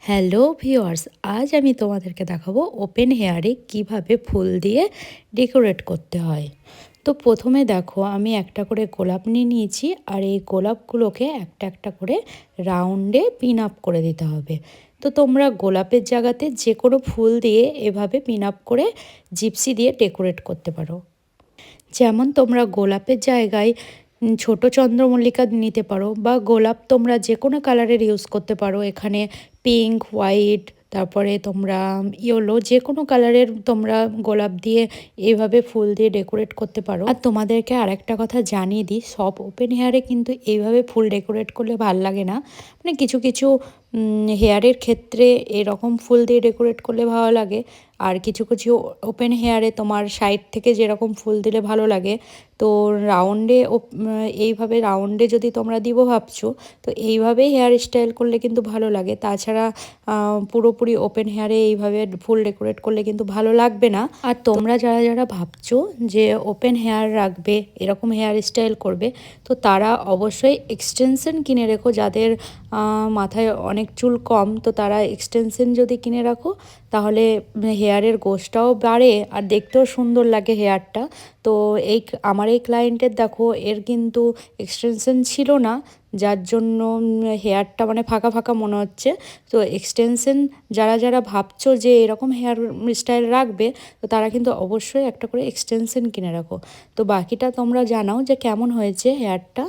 Hello viewers, আজ আমি তোমাদেরকে দেখাবো ওপেন হেয়ারে কিভাবে ফুল দিয়ে ডেকোরেট করতে হয়। তো প্রথমে দেখো আমি একটা করে গোলাপ নিয়ে নিয়েছি, আর এই গোলাপগুলোকে একটা একটা করে রাউন্ডে পিন আপ করে দিতে হবে। তো তোমরা গোলাপের জায়গাতে যে কোনো ফুল দিয়ে এভাবে পিন আপ করে জিপসি দিয়ে ডেকোরেট করতে পারো। যেমন তোমরা গোলাপের জায়গায় ছোট চন্দ্রমল্লিকা নিতে পারো, বা গোলাপ তোমরা যে কোনো কালারের ইউজ করতে পারো। এখানে পিঙ্ক, হোয়াইট, তারপরে তোমরা ইয়েলো, যে কোনো কালারের তোমরা গোলাপ দিয়ে এইভাবে ফুল দিয়ে ডেকোরেট করতে পারো। আর তোমাদেরকে আরেকটা কথা জানিয়ে দিই, সব ওপেন হেয়ারে কিন্তু এইভাবে ফুল ডেকোরেট করলে ভাল লাগে না। মানে কিছু কিছু হেয়ারের ক্ষেত্রে এরকম ফুল দিয়ে ডেকোরেট করলে ভালো লাগে, আর কিছু কিছু ওপেন হেয়ারে তোমার সাইড থেকে যেরকম ফুল দিলে ভালো লাগে। তো রাউন্ডে এইভাবে রাউন্ডে যদি তোমরা দিব ভাবছো, তো এইভাবেই হেয়ার স্টাইল করলে কিন্তু ভালো লাগে। তাছাড়া পুরোপুরি ওপেন হেয়ারে এইভাবে ফুল ডেকোরেট করলে কিন্তু ভালো লাগবে না। আর তোমরা যারা যারা ভাবছো যে ওপেন হেয়ার রাখবে, এরকম হেয়ার স্টাইল করবে, তো তারা অবশ্যই এক্সটেনশন কিনে রেখো। যাদের মাথায় অনেক চুল কম, তো তারা এক্সটেনশন যদি কিনে রাখো তাহলে হেয়ারের গোছটাও বাড়ে আর দেখতেও সুন্দর লাগে হেয়ারটা। তো আমার এই ক্লায়েন্টের দেখো, এর কিন্তু এক্সটেনশন ছিল না, যার জন্য হেয়ারটা মানে ফাঁকা ফাঁকা মনে হচ্ছে। তো এক্সটেনশন যারা যারা ভাবছো যে এরকম হেয়ার স্টাইল রাখবে, তো তারা কিন্তু অবশ্যই একটা করে এক্সটেনশন কিনে রাখো। তো বাকিটা তোমরা জানাও যে কেমন হয়েছে হেয়ারটা।